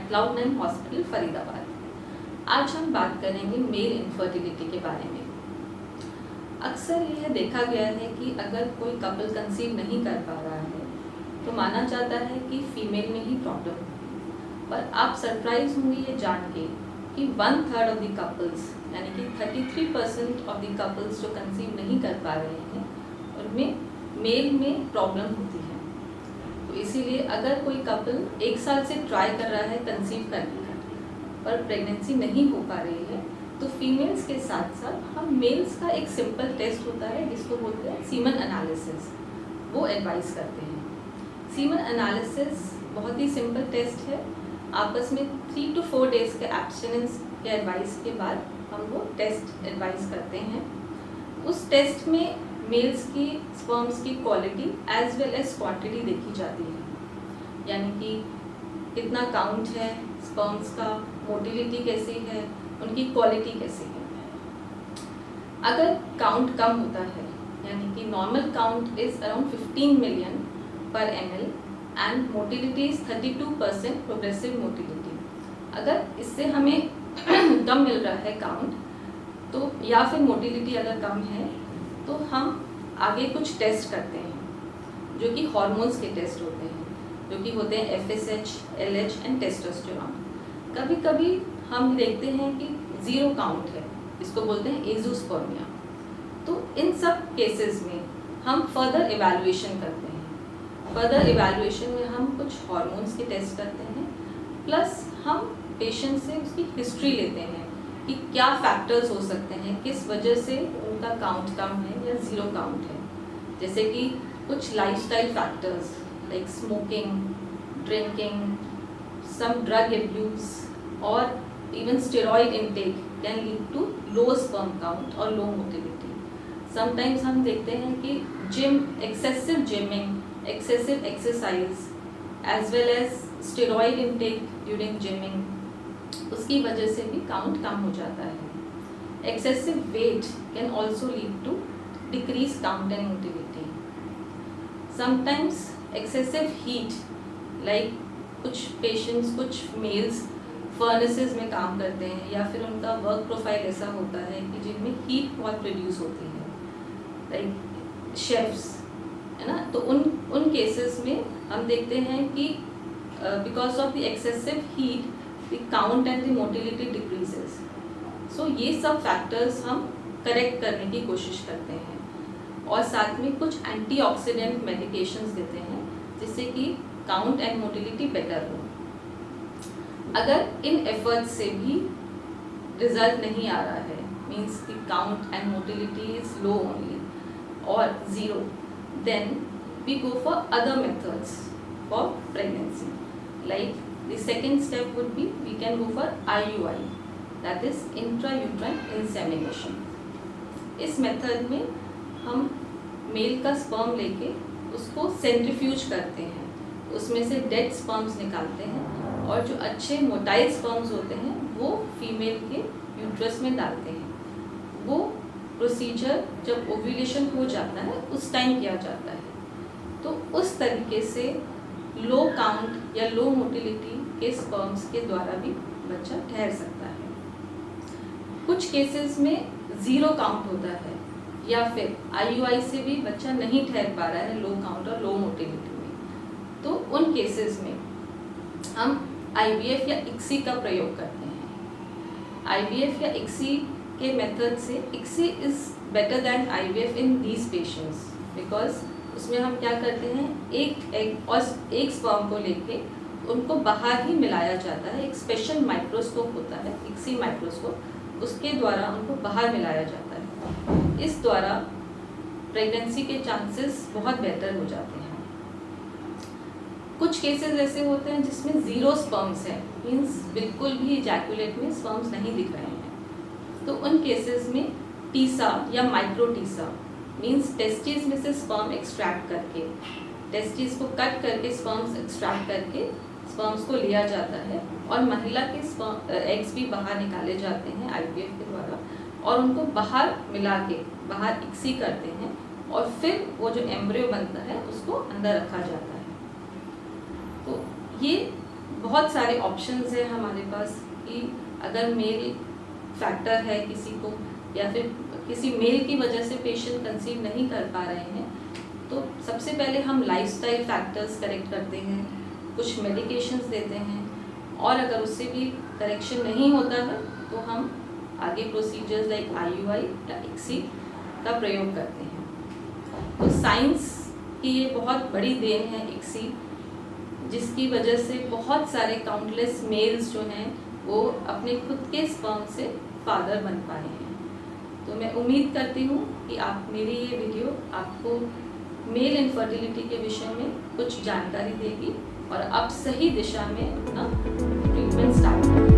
क्लाउड9 hospital Faridabad. आज हम बात करेंगे मेल इनफर्टिलिटी के बारे में। अक्सर यह देखा गया है कि अगर कोई कपल कंसीव नहीं कर पा रहा है तो माना जाता है कि फीमेल में ही प्रॉब्लम है, पर आप सरप्राइज होंगे ये जान के कि 1/3 ऑफ द कपल्स यानी कि 33% ऑफ द कपल्स जो कंसीव नहीं कर पा रहे हैं उनमें मेल में प्रॉब्लम होती है। तो इसीलिए अगर कोई कपल 1 साल से ट्राई कर रहा है कंसीव करने का पर प्रेगनेंसी नहीं हो पा रही है तो फीमेल्स के साथ साथ हम मेल्स का एक सिंपल टेस्ट होता है जिसको बोलते हैं सीमन एनालिसिस, वो एडवाइस करते हैं। सीमन एनालिसिस बहुत ही सिंपल टेस्ट है। आपस में 3 to 4 डेज के एब्स्टिनेंस के एडवाइस के बाद हम वो टेस्ट एडवाइस करते हैं। उस टेस्ट में मेल्स की स्पर्म्स की quality as well as quantity देखी जाती है, यानी कि कितना काउंट है स्पर्म्स का, मोटिलिटी कैसी है, उनकी क्वालिटी कैसी है। अगर काउंट कम होता है यानी कि normal count is around 15 million पर ml and motility is 32% progressive motility, अगर इससे हमें कम मिल रहा है काउंट तो या फिर मोटिलिटी अगर कम है तो हम आगे कुछ टेस्ट करते हैं जो कि हार्मोन्स के टेस्ट होते हैं, जो कि होते हैं FSH, LH एंड टेस्टोस्टेरोन। कभी कभी हम देखते हैं कि 0 काउंट है, इसको बोलते हैं एजोस्पर्मिया। तो इन सब केसेस में हम फर्दर इवैल्यूएशन करते हैं। फर्दर इवैल्यूएशन में हम कुछ हार्मोन्स के टेस्ट करते हैं, प्लस हम पेशेंट से उसकी हिस्ट्री लेते हैं कि क्या फैक्टर्स हो सकते हैं, किस वजह से उनका काउंट कम है या 0 काउंट है। जैसे कि कुछ lifestyle factors like smoking, drinking, some drug abuse और even steroid intake can lead to low sperm count और लो मोटिलिटी। समटाइम्स हम देखते हैं कि excessive gymming, excessive exercise as well as steroid intake during gymming, उसकी वजह से भी काउंट कम हो जाता है। Excessive weight can also lead to decrease count and motility. Sometimes excessive heat like कुछ पेशेंट्स, कुछ मेल्स फर्नेसेस में काम करते हैं या फिर उनका वर्क प्रोफाइल ऐसा होता है कि जिनमें हीट बहुत प्रोड्यूस होती है, लाइक शेफ्स, है ना। तो उन केसेस में हम देखते हैं कि because of the excessive heat the count and the motility decreases. So ये सब फैक्टर्स हम करेक्ट करने की कोशिश करते हैं और साथ में कुछ एंटीऑक्सीडेंट मेडिकेशंस देते हैं जिससे कि काउंट एंड मोटिलिटी बेटर हो। अगर इन एफर्ट्स से भी रिजल्ट नहीं आ रहा है, मीन्स कि count and motility is low only और 0, then we go for other methods for pregnancy. Like the second step would be we can go for IUI, that is intrauterine insemination. इस method में हम mail का sperm लेके उसको centrifuge करते हैं, उसमें से डेड स्पर्म्स निकालते हैं और जो अच्छे मोटाइल स्पर्म्स होते हैं वो फीमेल के यूट्रस में डालते हैं। वो प्रोसीजर जब ओव्यूलेशन हो जाता है उस टाइम किया जाता है। तो उस तरीके से लो काउंट या लो मोटिलिटी के स्पर्म्स के द्वारा भी बच्चा ठहर सकता है। कुछ केसेस में 0 काउंट होता है या फिर IUI से भी बच्चा नहीं ठहर पा रहा है लो काउंट और लो मोटिलिटी में, तो उन केसेस में हम IVF या ICSI का प्रयोग करते हैं। IVF या ICSI के मेथड से ICSI is better than IVF in these patients, because उसमें हम क्या करते हैं, एक एग और एक स्पर्म को लेके उनको बाहर ही मिलाया जाता है। एक स्पेशल माइक्रोस्कोप होता है, ICSI माइक्रोस्कोप, उसके द्वारा उनको बाहर मिलाया जाता है। इस द्वारा प्रेगनेंसी के चांसेस बहुत बेहतर हो जाते हैं। कुछ केसेस ऐसे होते हैं जिसमें 0 स्पर्म्स हैं, मीन्स बिल्कुल भी इजैकुलेट में स्पर्म्स नहीं दिख रहे हैं। तो उन केसेस में टीसा या माइक्रो टीसा मीन्स टेस्टिस में से स्पर्म एक्सट्रैक्ट करके, टेस्टिस को कट करके स्पर्म्स एक्सट्रैक्ट करके स्पर्म्स को लिया जाता है और महिला के एग्स भी बाहर निकाले जाते हैं IVF के द्वारा और उनको बाहर मिला के बाहर ICSI करते हैं और फिर वो जो एम्ब्रियो बनता है उसको अंदर रखा जाता है। तो ये बहुत सारे ऑप्शंस हैं हमारे पास कि अगर मेल फैक्टर है किसी को, या फिर किसी मेल की वजह से पेशेंट कंसीव नहीं कर पा रहे हैं, तो सबसे पहले हम लाइफस्टाइल फैक्टर्स करेक्ट करते हैं, कुछ मेडिकेशंस देते हैं, और अगर उससे भी करेक्शन नहीं होता है तो हम आगे प्रोसीजर्स लाइक IUI या ICSI का प्रयोग करते हैं। तो साइंस की ये बहुत बड़ी देन है ICSI, जिसकी वजह से बहुत सारे काउंटलेस मेल्स जो हैं वो अपने खुद के स्पर्म से फादर बन पाए हैं। तो मैं उम्मीद करती हूँ कि आप मेरी ये वीडियो आपको मेल इनफर्टिलिटी के विषय में कुछ जानकारी देगी और आप सही दिशा में अपना ट्रीटमेंट स्टार्ट करें।